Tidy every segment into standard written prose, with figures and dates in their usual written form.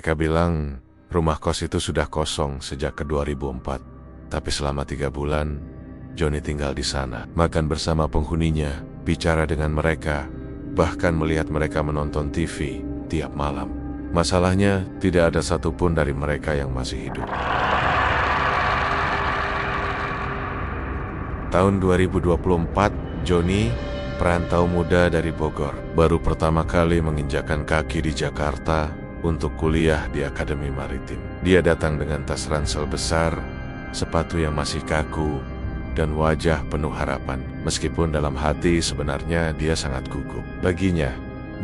Mereka bilang rumah kos itu sudah kosong sejak ke 2004. Tapi selama 3 bulan, Johnny tinggal di sana. Makan bersama penghuninya, bicara dengan mereka, bahkan melihat mereka menonton TV tiap malam. Masalahnya, tidak ada satupun dari mereka yang masih hidup. Tahun 2024, Johnny, perantau muda dari Bogor, baru pertama kali menginjakan kaki di Jakarta untuk kuliah di Akademi Maritim. Dia datang dengan tas ransel besar, sepatu yang masih kaku, dan wajah penuh harapan. Meskipun dalam hati sebenarnya dia sangat gugup. Baginya,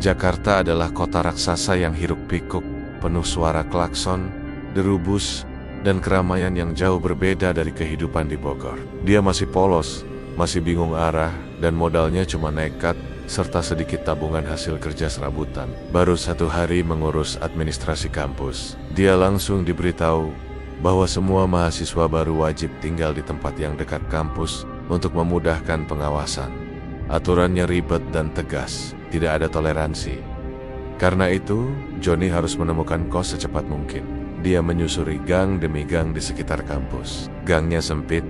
Jakarta adalah kota raksasa yang hiruk-pikuk, penuh suara klakson, deru bus, dan keramaian yang jauh berbeda dari kehidupan di Bogor. Dia masih polos, masih bingung arah, dan modalnya cuma nekat, serta sedikit tabungan hasil kerja serabutan. Baru 1 hari mengurus administrasi kampus, dia langsung diberitahu bahwa semua mahasiswa baru wajib tinggal di tempat yang dekat kampus untuk memudahkan pengawasan. Aturannya ribet dan tegas, tidak ada toleransi. Karena itu, Johnny harus menemukan kos secepat mungkin. Dia menyusuri gang demi gang di sekitar kampus. Gangnya sempit,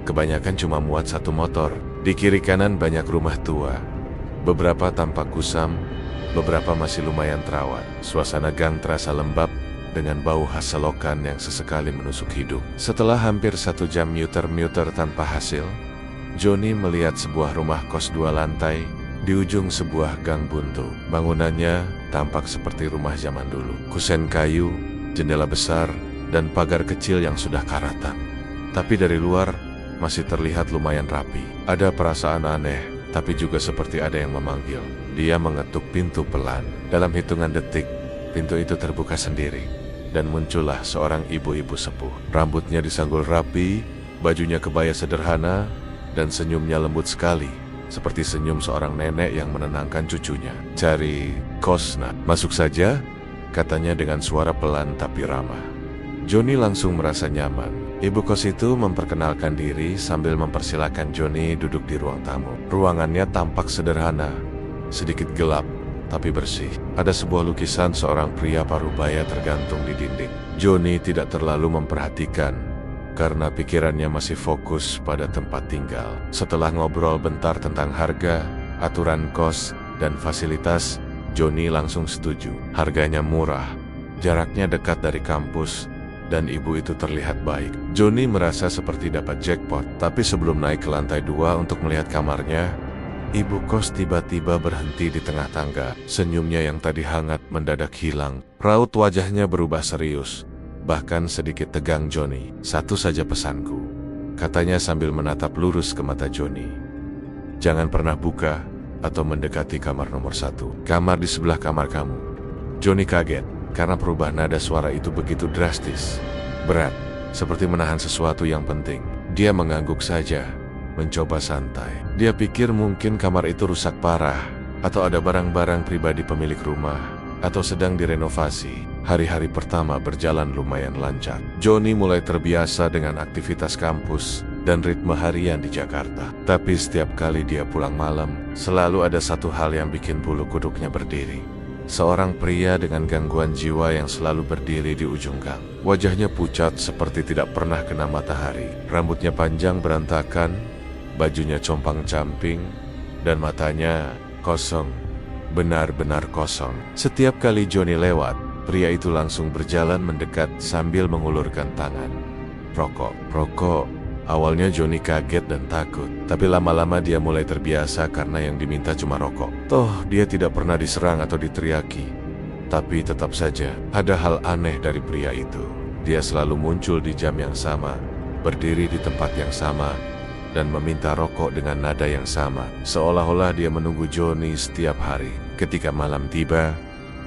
kebanyakan cuma muat 1 motor. Di kiri kanan banyak rumah tua. Beberapa tampak kusam, beberapa masih lumayan terawat. Suasana gang terasa lembab dengan bau khas selokan yang sesekali menusuk hidung. Setelah hampir 1 jam muter-muter tanpa hasil, Johnny melihat sebuah rumah kos 2 lantai di ujung sebuah gang buntu. Bangunannya tampak seperti rumah zaman dulu. Kusen kayu, jendela besar, dan pagar kecil yang sudah karatan. Tapi dari luar masih terlihat lumayan rapi. Ada perasaan aneh, tapi juga seperti ada yang memanggil. Dia mengetuk pintu pelan. Dalam hitungan detik, pintu itu terbuka sendiri, dan muncullah seorang ibu-ibu sepuh. Rambutnya disanggul rapi, bajunya kebaya sederhana, dan senyumnya lembut sekali, seperti senyum seorang nenek yang menenangkan cucunya. "Cari kos, nak?" "Masuk saja," katanya dengan suara pelan tapi ramah. Johnny langsung merasa nyaman. Ibu kos itu memperkenalkan diri sambil mempersilahkan Johnny duduk di ruang tamu. Ruangannya tampak sederhana, sedikit gelap, tapi bersih. Ada sebuah lukisan seorang pria parubaya tergantung di dinding. Johnny tidak terlalu memperhatikan, karena pikirannya masih fokus pada tempat tinggal. Setelah ngobrol bentar tentang harga, aturan kos, dan fasilitas, Johnny langsung setuju. Harganya murah, jaraknya dekat dari kampus, dan ibu itu terlihat baik. Johnny merasa seperti dapat jackpot. Tapi sebelum naik ke lantai 2 untuk melihat kamarnya, ibu kos tiba-tiba berhenti di tengah tangga. Senyumnya yang tadi hangat mendadak hilang. Raut wajahnya berubah serius, bahkan sedikit tegang. "Johnny, satu saja pesanku," katanya sambil menatap lurus ke mata Johnny. "Jangan pernah buka atau mendekati kamar nomor 1. Kamar di sebelah kamar kamu." Johnny kaget, karena perubahan nada suara itu begitu drastis. Berat, seperti menahan sesuatu yang penting. Dia mengangguk saja, mencoba santai. Dia pikir mungkin kamar itu rusak parah, atau ada barang-barang pribadi pemilik rumah, atau sedang direnovasi. Hari-hari pertama berjalan lumayan lancar. Johnny mulai terbiasa dengan aktivitas kampus dan ritme harian di Jakarta. Tapi setiap kali dia pulang malam, selalu ada satu hal yang bikin bulu kuduknya berdiri. Seorang pria dengan gangguan jiwa yang selalu berdiri di ujung gang. Wajahnya pucat seperti tidak pernah kena matahari. Rambutnya panjang berantakan, bajunya compang-camping, dan matanya kosong. Benar-benar kosong. Setiap kali Johnny lewat, pria itu langsung berjalan mendekat sambil mengulurkan tangan. "Rokok, rokok." Awalnya Johnny kaget dan takut, tapi lama-lama dia mulai terbiasa karena yang diminta cuma rokok. Toh dia tidak pernah diserang atau diteriaki. Tapi tetap saja, ada hal aneh dari pria itu. Dia selalu muncul di jam yang sama, berdiri di tempat yang sama, dan meminta rokok dengan nada yang sama. Seolah-olah dia menunggu Johnny setiap hari. Ketika malam tiba,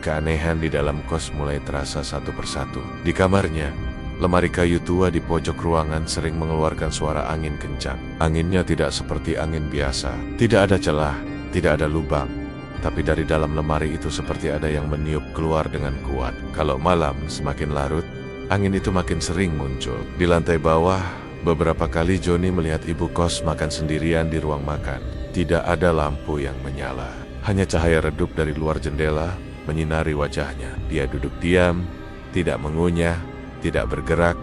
keanehan di dalam kos mulai terasa satu persatu. Di kamarnya, lemari kayu tua di pojok ruangan sering mengeluarkan suara angin kencang. Anginnya tidak seperti angin biasa. Tidak ada celah, tidak ada lubang. Tapi dari dalam lemari itu seperti ada yang meniup keluar dengan kuat. Kalau malam semakin larut, angin itu makin sering muncul. Di lantai bawah, beberapa kali Johnny melihat ibu kos makan sendirian di ruang makan. Tidak ada lampu yang menyala. Hanya cahaya redup dari luar jendela menyinari wajahnya. Dia duduk diam, Tidak mengunyah, tidak bergerak,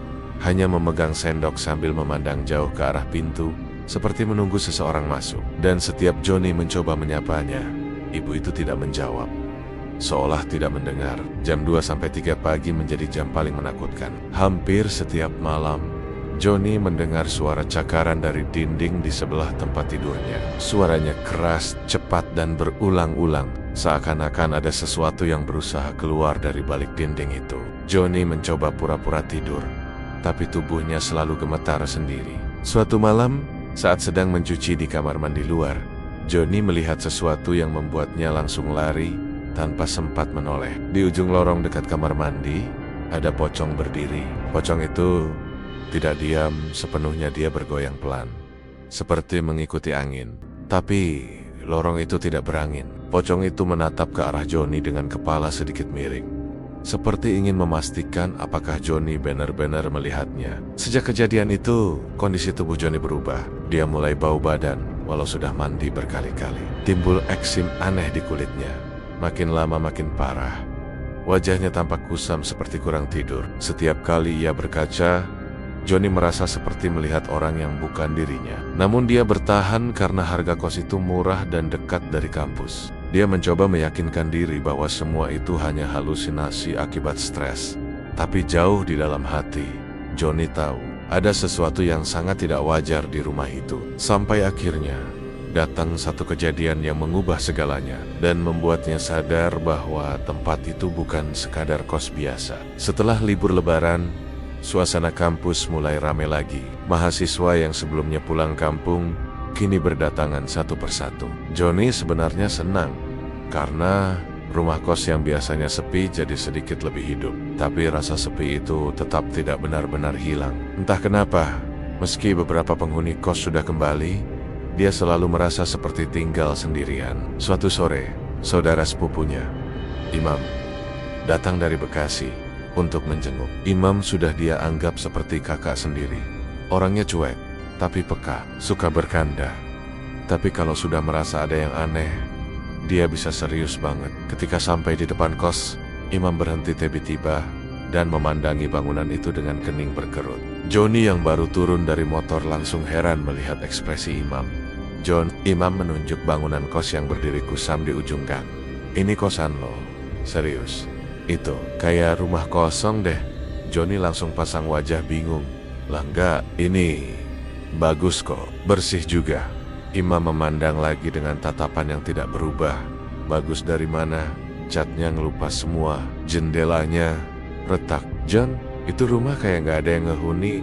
hanya memegang sendok sambil memandang jauh ke arah pintu, seperti menunggu seseorang masuk. Dan setiap Johnny mencoba menyapanya, ibu itu tidak menjawab. Seolah tidak mendengar. Jam 2-3 pagi menjadi jam paling menakutkan. Hampir setiap malam, Johnny mendengar suara cakaran dari dinding di sebelah tempat tidurnya. Suaranya keras, cepat, dan berulang-ulang, seakan-akan ada sesuatu yang berusaha keluar dari balik dinding itu. Johnny mencoba pura-pura tidur, tapi tubuhnya selalu gemetar sendiri. Suatu malam, saat sedang mencuci di kamar mandi luar, Johnny melihat sesuatu yang membuatnya langsung lari tanpa sempat menoleh. Di ujung lorong dekat kamar mandi, ada pocong berdiri. Pocong itu tidak diam, sepenuhnya dia bergoyang pelan, seperti mengikuti angin. Tapi lorong itu tidak berangin. Pocong itu menatap ke arah Johnny dengan kepala sedikit miring, seperti ingin memastikan apakah Johnny benar-benar melihatnya. Sejak kejadian itu, kondisi tubuh Johnny berubah. Dia mulai bau badan, walau sudah mandi berkali-kali. Timbul eksim aneh di kulitnya. Makin lama makin parah. Wajahnya tampak kusam seperti kurang tidur. Setiap kali ia berkaca, Johnny merasa seperti melihat orang yang bukan dirinya. Namun dia bertahan karena harga kos itu murah dan dekat dari kampus. Dia mencoba meyakinkan diri bahwa semua itu hanya halusinasi akibat stres. Tapi jauh di dalam hati, Johnny tahu ada sesuatu yang sangat tidak wajar di rumah itu. Sampai akhirnya datang satu kejadian yang mengubah segalanya dan membuatnya sadar bahwa tempat itu bukan sekadar kos biasa. Setelah libur lebaran, suasana kampus mulai ramai lagi. Mahasiswa yang sebelumnya pulang kampung kini berdatangan satu persatu. Johnny sebenarnya senang karena rumah kos yang biasanya sepi jadi sedikit lebih hidup. Tapi rasa sepi itu tetap tidak benar-benar hilang. Entah kenapa, meski beberapa penghuni kos sudah kembali, dia selalu merasa seperti tinggal sendirian. Suatu sore, saudara sepupunya, Imam, datang dari Bekasi untuk menjenguk. Imam sudah dia anggap seperti kakak sendiri. Orangnya cuek, tapi peka, suka bercanda. Tapi kalau sudah merasa ada yang aneh, dia bisa serius banget. Ketika sampai di depan kos, Imam berhenti tiba-tiba dan memandangi bangunan itu dengan kening berkerut. Johnny yang baru turun dari motor langsung heran melihat ekspresi Imam. John, Imam menunjuk bangunan kos yang berdiri kusam di ujung gang. Ini kosan lo, serius? Itu kayak rumah kosong deh. Johnny langsung pasang wajah bingung. Lah enggak, ini bagus kok, bersih juga. Imam memandang lagi dengan tatapan yang tidak berubah. Bagus dari mana? Catnya ngelupas semua, jendelanya retak. John, itu rumah kayak nggak ada yang ngehuni.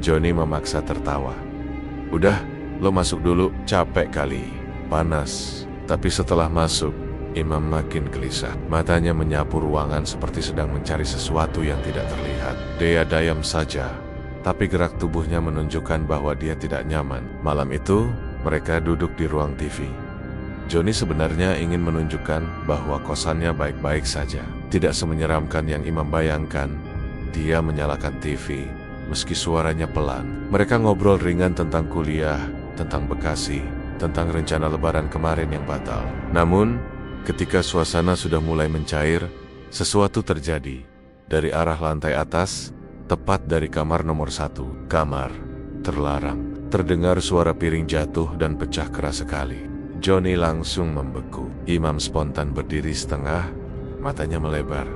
Johnny memaksa tertawa. Udah, lo masuk dulu, capek kali, panas. Tapi setelah masuk, Imam makin gelisah. Matanya menyapu ruangan seperti sedang mencari sesuatu yang tidak terlihat. Dia diam saja, tapi gerak tubuhnya menunjukkan bahwa dia tidak nyaman. Malam itu, mereka duduk di ruang TV. Johnny sebenarnya ingin menunjukkan bahwa kosannya baik-baik saja. Tidak semenyeramkan yang Imam bayangkan. Dia menyalakan TV, meski suaranya pelan. Mereka ngobrol ringan tentang kuliah, tentang Bekasi, tentang rencana lebaran kemarin yang batal. Namun, ketika suasana sudah mulai mencair, sesuatu terjadi. Dari arah lantai atas, tepat dari kamar nomor 1, kamar terlarang, terdengar suara piring jatuh dan pecah keras sekali. Johnny langsung membeku. Imam spontan berdiri setengah, matanya melebar.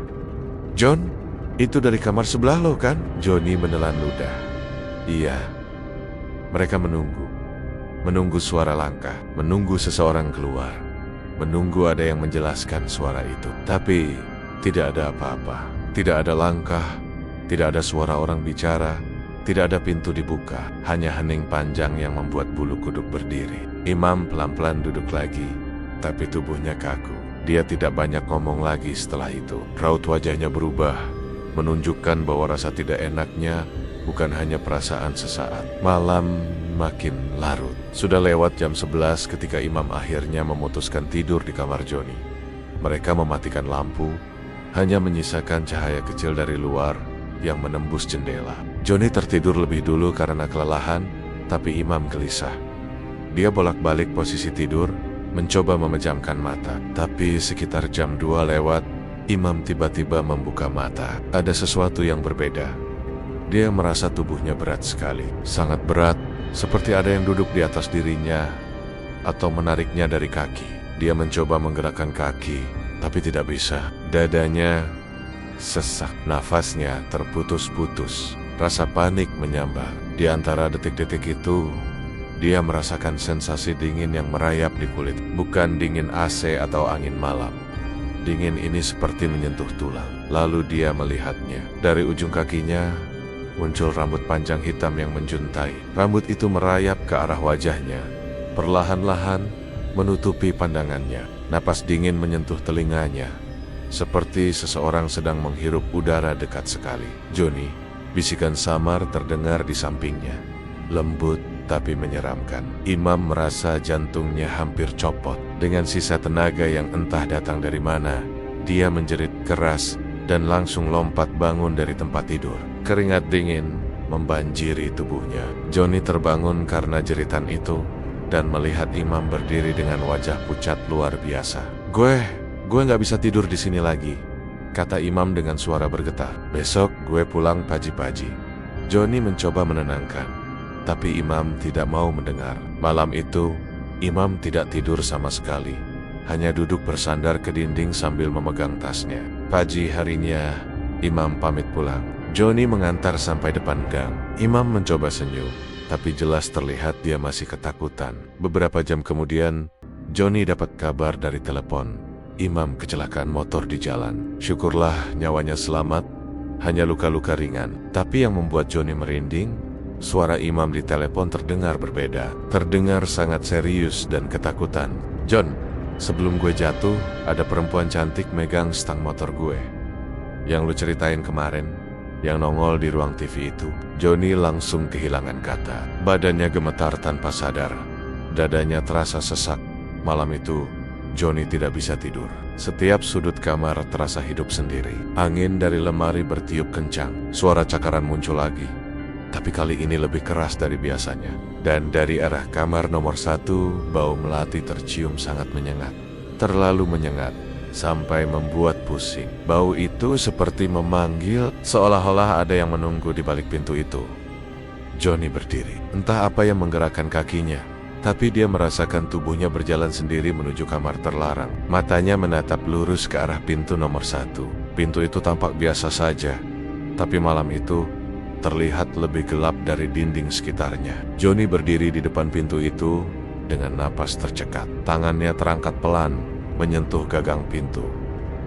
John, itu dari kamar sebelah lo kan? Johnny menelan ludah. Iya. Mereka menunggu. Menunggu suara langkah, menunggu seseorang keluar, menunggu ada yang menjelaskan suara itu. Tapi tidak ada apa-apa. Tidak ada langkah, tidak ada suara orang bicara, tidak ada pintu dibuka, hanya hening panjang yang membuat bulu kuduk berdiri. Imam pelan-pelan duduk lagi, tapi tubuhnya kaku. Dia tidak banyak ngomong lagi setelah itu. Raut wajahnya berubah, menunjukkan bahwa rasa tidak enaknya bukan hanya perasaan sesaat. Malam makin larut. Sudah lewat jam 11 ketika Imam akhirnya memutuskan tidur di kamar Johnny. Mereka mematikan lampu, hanya menyisakan cahaya kecil dari luar yang menembus jendela. Johnny tertidur lebih dulu karena kelelahan, tapi Imam gelisah. Dia bolak-balik posisi tidur, mencoba memejamkan mata. Tapi sekitar jam 2 lewat, Imam tiba-tiba membuka mata. Ada sesuatu yang berbeda. Dia merasa tubuhnya berat sekali. Sangat berat, seperti ada yang duduk di atas dirinya atau menariknya dari kaki. Dia mencoba menggerakkan kaki, tapi tidak bisa. Dadanya sesak, nafasnya terputus-putus. Rasa panik menyambar. Di antara detik-detik itu, dia merasakan sensasi dingin yang merayap di kulit. Bukan dingin AC atau angin malam. Dingin ini seperti menyentuh tulang. Lalu dia melihatnya. Dari ujung kakinya muncul rambut panjang hitam yang menjuntai. Rambut itu merayap ke arah wajahnya, perlahan-lahan menutupi pandangannya. Napas dingin menyentuh telinganya, seperti seseorang sedang menghirup udara dekat sekali. "Johnny," bisikan samar terdengar di sampingnya. Lembut tapi menyeramkan. Imam merasa jantungnya hampir copot. Dengan sisa tenaga yang entah datang dari mana, dia menjerit keras dan langsung lompat bangun dari tempat tidur. Keringat dingin membanjiri tubuhnya. Johnny terbangun karena jeritan itu dan melihat Imam berdiri dengan wajah pucat luar biasa. Gue nggak bisa tidur di sini lagi," kata Imam dengan suara bergetar. "Besok gue pulang pagi-pagi." Johnny mencoba menenangkan, tapi Imam tidak mau mendengar. Malam itu, Imam tidak tidur sama sekali. Hanya duduk bersandar ke dinding sambil memegang tasnya. Pagi harinya, Imam pamit pulang. Johnny mengantar sampai depan gang. Imam mencoba senyum, tapi jelas terlihat dia masih ketakutan. Beberapa jam kemudian, Johnny dapat kabar dari telepon. Imam kecelakaan motor di jalan. Syukurlah nyawanya selamat, hanya luka-luka ringan. Tapi yang membuat Johnny merinding, suara Imam di telepon terdengar berbeda. Terdengar sangat serius dan ketakutan. "John, sebelum gue jatuh, ada perempuan cantik megang stang motor gue. Yang lu ceritain kemarin, yang nongol di ruang TV itu." Johnny langsung kehilangan kata. Badannya gemetar tanpa sadar. Dadanya terasa sesak. Malam itu, Johnny tidak bisa tidur. Setiap sudut kamar terasa hidup sendiri. Angin dari lemari bertiup kencang. Suara cakaran muncul lagi, tapi kali ini lebih keras dari biasanya. Dan dari arah kamar nomor 1, bau melati tercium sangat menyengat. Terlalu menyengat, sampai membuat pusing. Bau itu seperti memanggil, seolah-olah ada yang menunggu di balik pintu itu. Johnny berdiri. Entah apa yang menggerakkan kakinya, tapi dia merasakan tubuhnya berjalan sendiri menuju kamar terlarang. Matanya menatap lurus ke arah pintu nomor 1. Pintu itu tampak biasa saja, tapi malam itu terlihat lebih gelap dari dinding sekitarnya. Johnny berdiri di depan pintu itu dengan napas tercekat. Tangannya terangkat pelan, menyentuh gagang pintu.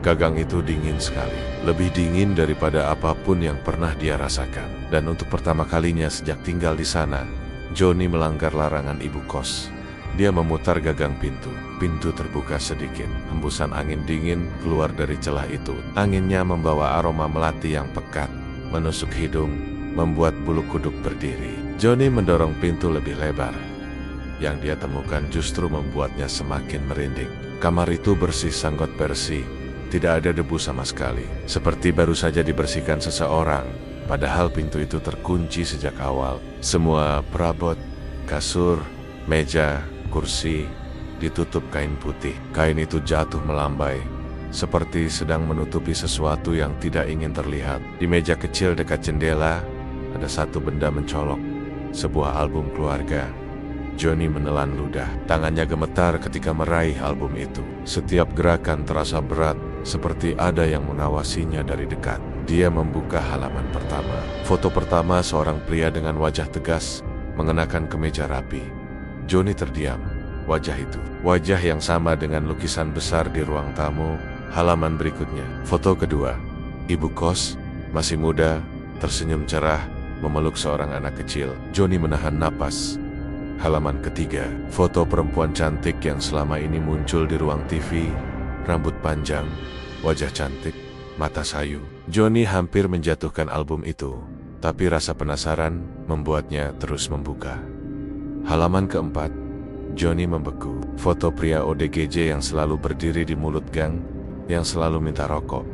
Gagang itu dingin sekali, lebih dingin daripada apapun yang pernah dia rasakan. Dan untuk pertama kalinya sejak tinggal di sana, Johnny melanggar larangan ibu kos. Dia memutar gagang pintu. Pintu terbuka sedikit. Hembusan angin dingin keluar dari celah itu. Anginnya membawa aroma melati yang pekat, menusuk hidung, membuat bulu kuduk berdiri. Johnny mendorong pintu lebih lebar. Yang dia temukan justru membuatnya semakin merinding. Kamar itu bersih sanggot bersih, tidak ada debu sama sekali, seperti baru saja dibersihkan seseorang. Padahal pintu itu terkunci sejak awal. Semua perabot, kasur, meja, kursi ditutup kain putih. Kain itu jatuh melambai, seperti sedang menutupi sesuatu yang tidak ingin terlihat. Di meja kecil dekat jendela, ada satu benda mencolok, sebuah album keluarga. Johnny menelan ludah. Tangannya gemetar ketika meraih album itu. Setiap gerakan terasa berat, seperti ada yang mengawasinya dari dekat. Dia membuka halaman pertama. Foto pertama seorang pria dengan wajah tegas, mengenakan kemeja rapi. Johnny terdiam. Wajah itu, wajah yang sama dengan lukisan besar di ruang tamu. Halaman berikutnya. Foto kedua. Ibu kos, masih muda, tersenyum cerah, memeluk seorang anak kecil. Johnny menahan napas. Halaman ketiga, foto perempuan cantik yang selama ini muncul di ruang TV, rambut panjang, wajah cantik, mata sayu. Johnny hampir menjatuhkan album itu, tapi rasa penasaran membuatnya terus membuka. Halaman keempat, Johnny membeku. Foto pria ODGJ yang selalu berdiri di mulut gang, yang selalu minta rokok.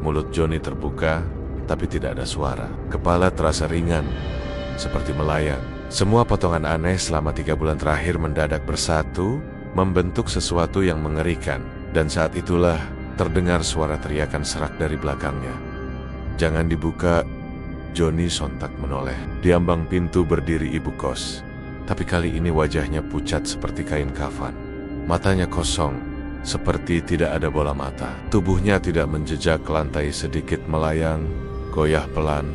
Mulut Johnny terbuka, tapi tidak ada suara. Kepala terasa ringan, seperti melayang. Semua potongan aneh selama 3 bulan terakhir mendadak bersatu, membentuk sesuatu yang mengerikan. Dan saat itulah, Terdengar suara teriakan serak dari belakangnya. "Jangan dibuka." Johnny sontak menoleh. Di ambang pintu berdiri ibu kos. Tapi kali ini wajahnya pucat seperti kain kafan. Matanya kosong, seperti tidak ada bola mata. Tubuhnya tidak menjejak ke lantai, sedikit melayang, goyah pelan,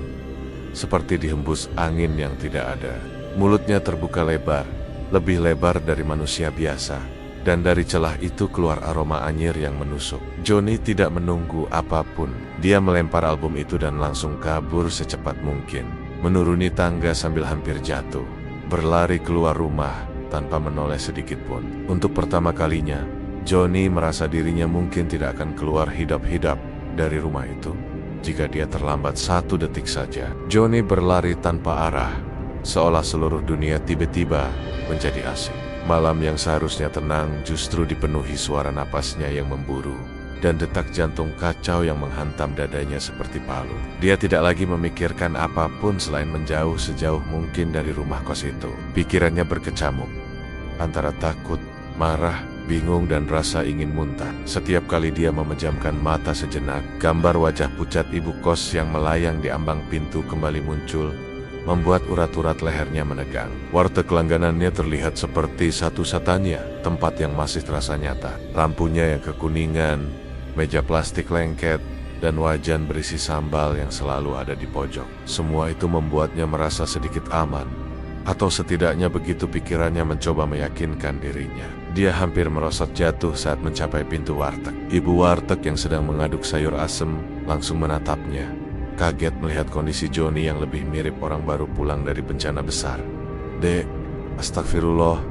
seperti dihembus angin yang tidak ada. Mulutnya terbuka lebar, lebih lebar dari manusia biasa. Dan dari celah itu keluar aroma anyir yang menusuk. Johnny tidak menunggu apapun. Dia melempar album itu dan langsung kabur secepat mungkin. Menuruni tangga sambil hampir jatuh. Berlari keluar rumah tanpa menoleh sedikit pun. Untuk pertama kalinya, Johnny merasa dirinya mungkin tidak akan keluar hidup-hidup dari rumah itu. Jika dia terlambat 1 detik saja. Johnny berlari tanpa arah, seolah seluruh dunia tiba-tiba menjadi asing. Malam yang seharusnya tenang justru dipenuhi suara napasnya yang memburu dan detak jantung kacau yang menghantam dadanya seperti palu. Dia tidak lagi memikirkan apapun selain menjauh sejauh mungkin dari rumah kos itu. Pikirannya berkecamuk antara takut, marah, bingung, dan rasa ingin muntah. Setiap kali dia memejamkan mata sejenak, gambar wajah pucat ibu kos yang melayang di ambang pintu kembali muncul, membuat urat-urat lehernya menegang. Warteg langganannya terlihat seperti satu-satunya tempat yang masih terasa nyata. Lampunya yang kekuningan, meja plastik lengket, dan wajan berisi sambal yang selalu ada di pojok. Semua itu membuatnya merasa sedikit aman. Atau setidaknya begitu pikirannya mencoba meyakinkan dirinya. Dia hampir merosot jatuh saat mencapai pintu warteg. Ibu warteg yang sedang mengaduk sayur asem langsung menatapnya. Kaget melihat kondisi Johnny yang lebih mirip orang baru pulang dari bencana besar. "Dek, astagfirullah,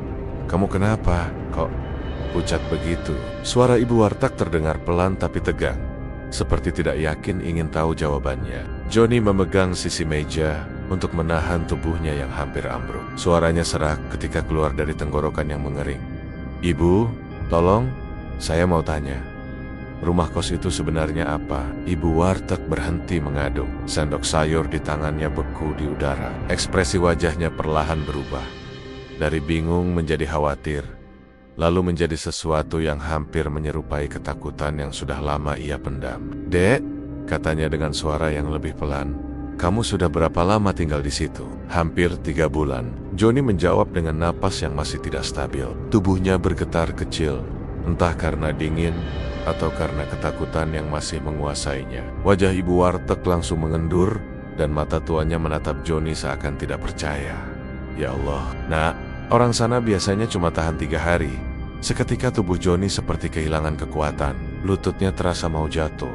kamu kenapa? Kok pucat begitu?" Suara ibu warteg terdengar pelan tapi tegang, seperti tidak yakin ingin tahu jawabannya. Johnny memegang sisi meja untuk menahan tubuhnya yang hampir ambruk. Suaranya serak ketika keluar dari tenggorokan yang mengering. "Ibu, tolong, saya mau tanya. Rumah kos itu sebenarnya apa?" Ibu warteg berhenti mengaduk. Sendok sayur di tangannya beku di udara. Ekspresi wajahnya perlahan berubah. Dari bingung menjadi khawatir, lalu menjadi sesuatu yang hampir menyerupai ketakutan yang sudah lama ia pendam. "Dek," katanya dengan suara yang lebih pelan, "kamu sudah berapa lama tinggal di situ?" "Hampir 3 bulan." Johnny menjawab dengan napas yang masih tidak stabil. Tubuhnya bergetar kecil, entah karena dingin atau karena ketakutan yang masih menguasainya. Wajah ibu warteg langsung mengendur dan mata tuanya menatap Johnny seakan tidak percaya. "Ya Allah, Nak, orang sana biasanya cuma tahan 3 hari. Seketika tubuh Johnny seperti kehilangan kekuatan. Lututnya terasa mau jatuh.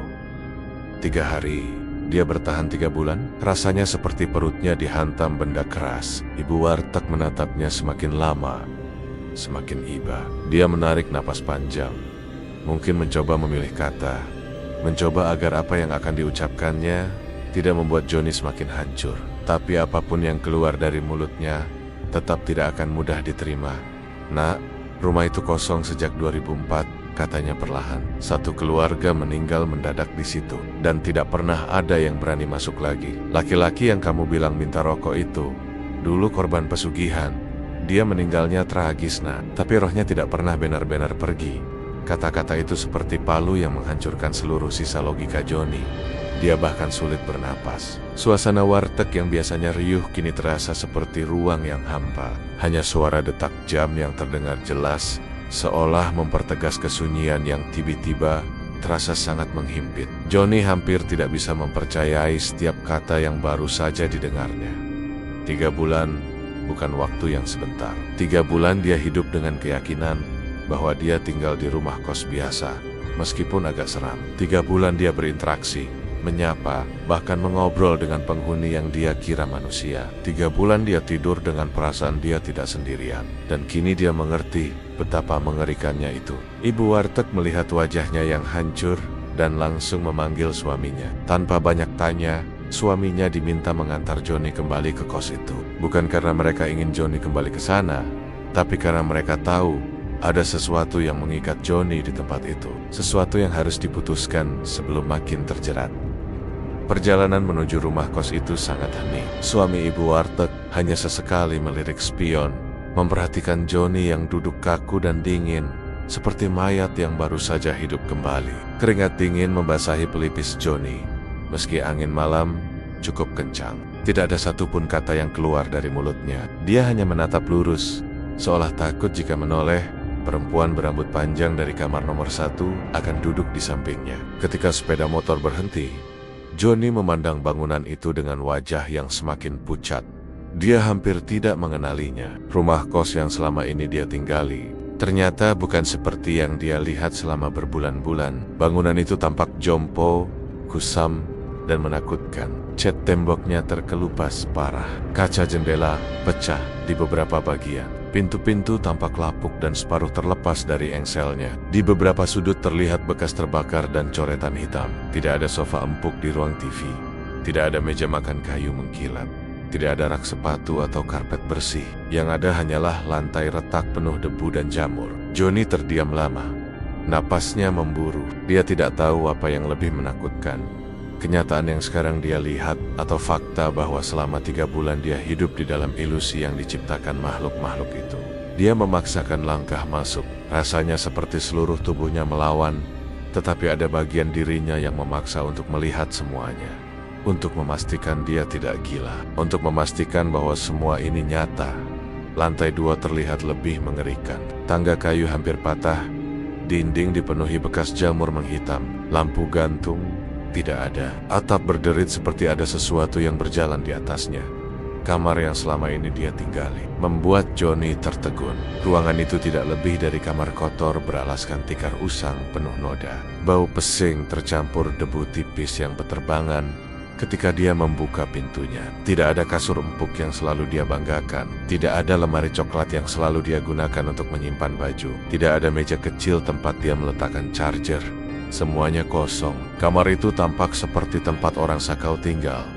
3 hari? Dia bertahan 3 bulan? Rasanya seperti perutnya dihantam benda keras. Ibu warteg menatapnya semakin lama, semakin iba. Dia menarik napas panjang. Mungkin mencoba memilih kata, mencoba agar apa yang akan diucapkannya tidak membuat Johnny semakin hancur. Tapi apapun yang keluar dari mulutnya tetap tidak akan mudah diterima. "Nak, rumah itu kosong sejak 2004, katanya perlahan. Satu keluarga meninggal mendadak di situ, dan tidak pernah ada yang berani masuk lagi. Laki-laki yang kamu bilang minta rokok itu, dulu korban pesugihan. Dia meninggalnya tragis, Nak, tapi rohnya tidak pernah benar-benar pergi." Kata-kata itu seperti palu yang menghancurkan seluruh sisa logika Johnny. Dia bahkan sulit bernapas. Suasana warteg yang biasanya riuh kini terasa seperti ruang yang hampa. Hanya suara detak jam yang terdengar jelas, seolah mempertegas kesunyian yang tiba-tiba terasa sangat menghimpit. Johnny hampir tidak bisa mempercayai setiap kata yang baru saja didengarnya. 3 bulan bukan waktu yang sebentar. 3 bulan dia hidup dengan keyakinan bahwa dia tinggal di rumah kos biasa, meskipun agak seram. 3 bulan dia berinteraksi, menyapa, bahkan mengobrol dengan penghuni yang dia kira manusia. 3 bulan dia tidur dengan perasaan dia tidak sendirian. Dan kini dia mengerti betapa mengerikannya itu. Ibu warteg melihat wajahnya yang hancur dan langsung memanggil suaminya. Tanpa banyak tanya, suaminya diminta mengantar Johnny kembali ke kos itu. Bukan karena mereka ingin Johnny kembali ke sana, tapi karena mereka tahu ada sesuatu yang mengikat Johnny di tempat itu. Sesuatu yang harus diputuskan sebelum makin terjerat. Perjalanan menuju rumah kos itu sangat hening. Suami ibu warteg hanya sesekali melirik spion, memperhatikan Johnny yang duduk kaku dan dingin, seperti mayat yang baru saja hidup kembali. Keringat dingin membasahi pelipis Johnny, meski angin malam cukup kencang. Tidak ada satupun kata yang keluar dari mulutnya. Dia hanya menatap lurus, seolah takut jika menoleh, perempuan berambut panjang dari kamar nomor 1 akan duduk di sampingnya. Ketika sepeda motor berhenti, Johnny memandang bangunan itu dengan wajah yang semakin pucat. Dia hampir tidak mengenalinya. Rumah kos yang selama ini dia tinggali ternyata bukan seperti yang dia lihat selama berbulan-bulan. Bangunan itu tampak jompo, kusam, dan menakutkan. Cat temboknya terkelupas parah. Kaca jendela pecah di beberapa bagian. Pintu-pintu tampak lapuk dan separuh terlepas dari engselnya. Di beberapa sudut terlihat bekas terbakar dan coretan hitam. Tidak ada sofa empuk di ruang TV. Tidak ada meja makan kayu mengkilap. Tidak ada rak sepatu atau karpet bersih. Yang ada hanyalah lantai retak penuh debu dan jamur. Johnny terdiam lama. Napasnya memburu. Dia tidak tahu apa yang lebih menakutkan. Kenyataan yang sekarang dia lihat atau fakta bahwa selama 3 bulan dia hidup di dalam ilusi yang diciptakan makhluk-makhluk itu. Dia memaksakan langkah masuk. Rasanya seperti seluruh tubuhnya melawan, tetapi ada bagian dirinya yang memaksa untuk melihat semuanya. Untuk memastikan dia tidak gila. Untuk memastikan bahwa semua ini nyata. Lantai 2 terlihat lebih mengerikan. Tangga kayu hampir patah. Dinding dipenuhi bekas jamur menghitam. Lampu gantung tidak ada. Atap berderit seperti ada sesuatu yang berjalan di atasnya. Kamar yang selama ini dia tinggali membuat Johnny tertegun. Ruangan itu tidak lebih dari kamar kotor beralaskan tikar usang penuh noda. Bau pesing tercampur debu tipis yang beterbangan. Ketika dia membuka pintunya, tidak ada kasur empuk yang selalu dia banggakan. Tidak ada lemari coklat yang selalu dia gunakan untuk menyimpan baju. Tidak ada meja kecil tempat dia meletakkan charger. Semuanya kosong. Kamar itu tampak seperti tempat orang sakau tinggal.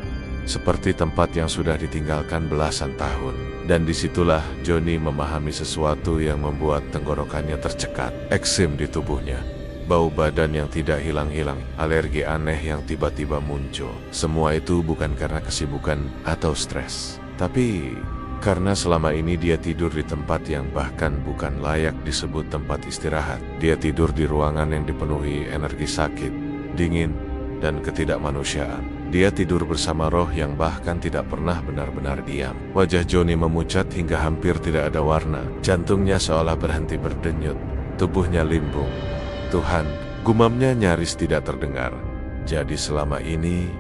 Seperti tempat yang sudah ditinggalkan belasan tahun. Dan disitulah Johnny memahami sesuatu yang membuat tenggorokannya tercekat. Eksim di tubuhnya. Bau badan yang tidak hilang-hilang, alergi aneh yang tiba-tiba muncul. Semua itu bukan karena kesibukan atau stres, tapi karena selama ini dia tidur di tempat yang bahkan bukan layak disebut tempat istirahat. Dia tidur di ruangan yang dipenuhi energi sakit, dingin, dan ketidakmanusiaan. Dia tidur bersama roh yang bahkan tidak pernah benar-benar diam. Wajah Johnny memucat hingga hampir tidak ada warna. Jantungnya seolah berhenti berdenyut. Tubuhnya limbung. Tuhan, gumamnya nyaris tidak terdengar. Jadi selama ini,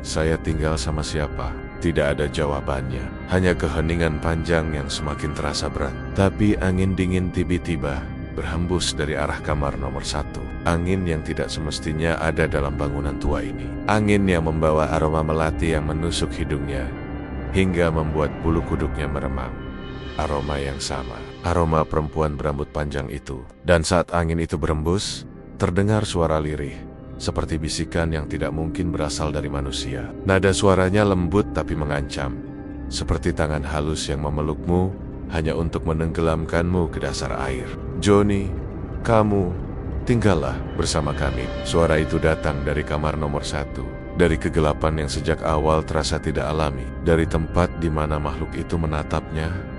saya tinggal sama siapa? Tidak ada jawabannya. Hanya keheningan panjang yang semakin terasa berat. Tapi angin dingin tiba-tiba berhembus dari arah kamar nomor 1. Angin yang tidak semestinya ada dalam bangunan tua ini. Angin yang membawa aroma melati yang menusuk hidungnya, hingga membuat bulu kuduknya meremang. Aroma yang sama. Aroma perempuan berambut panjang itu. Dan saat angin itu berembus, terdengar suara lirih, seperti bisikan yang tidak mungkin berasal dari manusia. Nada suaranya lembut tapi mengancam, seperti tangan halus yang memelukmu hanya untuk menenggelamkanmu ke dasar air. Johnny, kamu, tinggallah bersama kami. Suara itu datang dari kamar nomor 1. Dari kegelapan yang sejak awal terasa tidak alami. Dari tempat di mana makhluk itu menatapnya.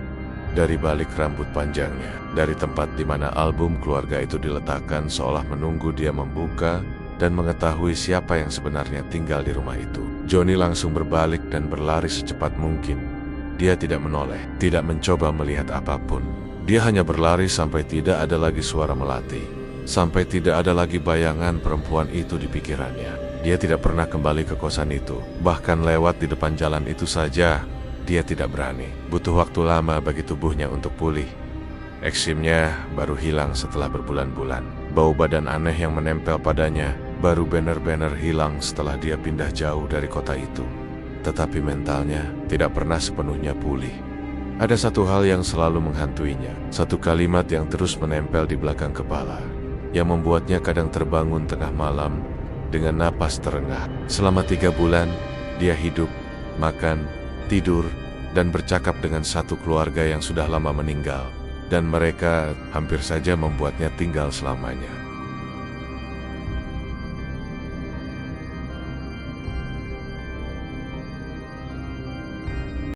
Dari balik rambut panjangnya, dari tempat di mana album keluarga itu diletakkan seolah menunggu dia membuka dan mengetahui siapa yang sebenarnya tinggal di rumah itu. Johnny langsung berbalik dan berlari secepat mungkin. Dia tidak menoleh, tidak mencoba melihat apapun. Dia hanya berlari sampai tidak ada lagi suara melati, sampai tidak ada lagi bayangan perempuan itu di pikirannya. Dia tidak pernah kembali ke kosan itu, bahkan lewat di depan jalan itu saja. Dia tidak berani. Butuh waktu lama bagi tubuhnya untuk pulih. Eksimnya baru hilang setelah berbulan-bulan. Bau badan aneh yang menempel padanya baru benar-benar hilang setelah dia pindah jauh dari kota itu. Tetapi mentalnya tidak pernah sepenuhnya pulih. Ada satu hal yang selalu menghantuinya. Satu kalimat yang terus menempel di belakang kepala, yang membuatnya kadang terbangun tengah malam dengan napas terengah. Selama 3 bulan, dia hidup, makan, tidur, dan bercakap dengan satu keluarga yang sudah lama meninggal, dan mereka hampir saja membuatnya tinggal selamanya.